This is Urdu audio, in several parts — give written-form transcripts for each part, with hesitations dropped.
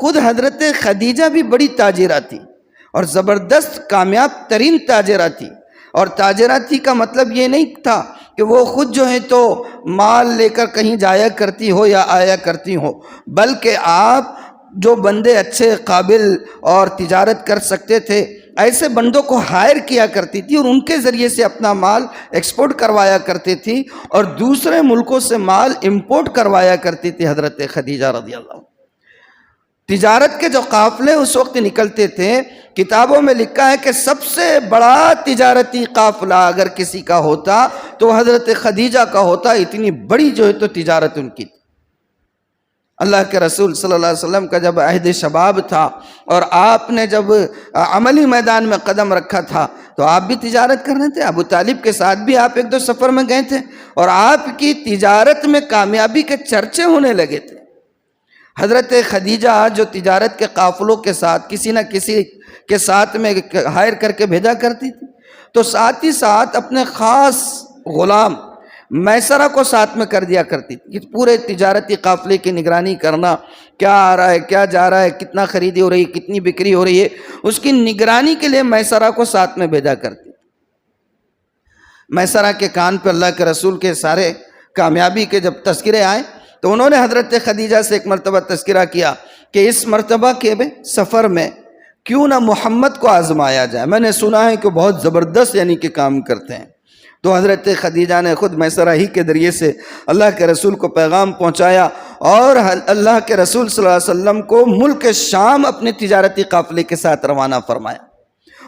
خود حضرت خدیجہ بھی بڑی تاجرہ تھی اور زبردست کامیاب ترین تاجرہ تھی. اور تاجرہ تھی کا مطلب یہ نہیں تھا کہ وہ خود جو ہے تو مال لے کر کہیں جایا کرتی ہو یا آیا کرتی ہو، بلکہ آپ جو بندے اچھے قابل اور تجارت کر سکتے تھے ایسے بندوں کو ہائر کیا کرتی تھی اور ان کے ذریعے سے اپنا مال ایکسپورٹ کروایا کرتی تھی اور دوسرے ملکوں سے مال امپورٹ کروایا کرتی تھی حضرت خدیجہ رضی اللہ عنہ. تجارت کے جو قافلے اس وقت نکلتے تھے، کتابوں میں لکھا ہے کہ سب سے بڑا تجارتی قافلہ اگر کسی کا ہوتا تو حضرت خدیجہ کا ہوتا. اتنی بڑی جو ہے تو تجارت ان کی تھی. اللہ کے رسول صلی اللہ علیہ وسلم کا جب عہد شباب تھا اور آپ نے جب عملی میدان میں قدم رکھا تھا تو آپ بھی تجارت کر رہے تھے. ابو طالب کے ساتھ بھی آپ ایک دو سفر میں گئے تھے اور آپ کی تجارت میں کامیابی کے چرچے ہونے لگے تھے. حضرت خدیجہ جو تجارت کے قافلوں کے ساتھ کسی نہ کسی کے ساتھ میں ہائر کر کے بھیجا کرتی تھی، تو ساتھ ہی ساتھ اپنے خاص غلام میسرہ کو ساتھ میں کر دیا کرتی تھی. پورے تجارتی قافلے کی نگرانی کرنا، کیا آ رہا ہے، کیا جا رہا ہے، کتنا خریدی ہو رہی ہے، کتنی بکری ہو رہی ہے، اس کی نگرانی کے لیے میسرہ کو ساتھ میں بھیجا کرتی. میسرہ کے کان پہ اللہ کے رسول کے سارے کامیابی کے جب تذکرے آئے تو انہوں نے حضرت خدیجہ سے ایک مرتبہ تذکرہ کیا کہ اس مرتبہ کے سفر میں کیوں نہ محمد کو آزمایا جائے، میں نے سنا ہے کہ بہت زبردست یعنی کہ کام کرتے ہیں. تو حضرت خدیجہ نے خود میسرہ ہی کے ذریعے سے اللہ کے رسول کو پیغام پہنچایا اور اللہ کے رسول صلی اللہ علیہ وسلم کو ملک شام اپنے تجارتی قافلے کے ساتھ روانہ فرمایا.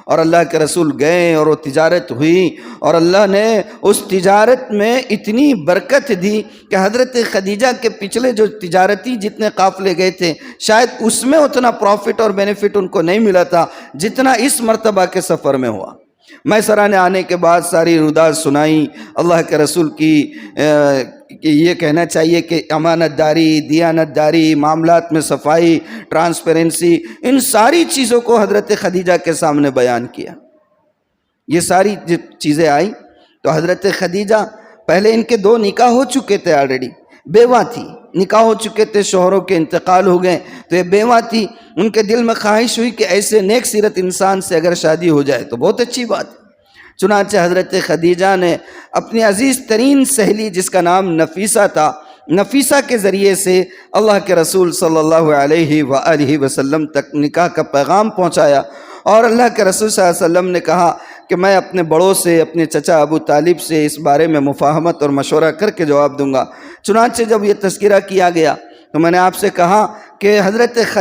اور اللہ کے رسول گئے اور وہ تجارت ہوئی اور اللہ نے اس تجارت میں اتنی برکت دی کہ حضرت خدیجہ کے پچھلے جو تجارتی جتنے قافلے گئے تھے شاید اس میں اتنا پروفٹ اور بینیفٹ ان کو نہیں ملا تھا جتنا اس مرتبہ کے سفر میں ہوا. میسرہ نے آنے کے بعد ساری روداد سنائی. اللہ کے رسول کی یہ کہنا چاہیے کہ امانت داری، دیانت داری، معاملات میں صفائی، ٹرانسپیرنسی، ان ساری چیزوں کو حضرت خدیجہ کے سامنے بیان کیا. یہ ساری چیزیں آئیں تو حضرت خدیجہ پہلے ان کے 2 نکاح ہو چکے تھے، آلریڈی بیوہ تھی، نکاح ہو چکے تھے، شوہروں کے انتقال ہو گئے تو یہ بیوہ تھی. ان کے دل میں خواہش ہوئی کہ ایسے نیک سیرت انسان سے اگر شادی ہو جائے تو بہت اچھی بات ہے. چنانچہ حضرت خدیجہ نے اپنی عزیز ترین سہیلی جس کا نام نفیسہ تھا، نفیسہ کے ذریعے سے اللہ کے رسول صلی اللہ علیہ وآلہ وسلم تک نکاح کا پیغام پہنچایا. اور اللہ کے رسول صلی اللہ علیہ وسلم نے کہا کہ میں اپنے بڑوں سے، اپنے چچا ابو طالب سے اس بارے میں مفاہمت اور مشورہ کر کے جواب دوں گا. چنانچہ جب یہ تذکرہ کیا گیا تو میں نے آپ سے کہا کہ حضرت خدیجہ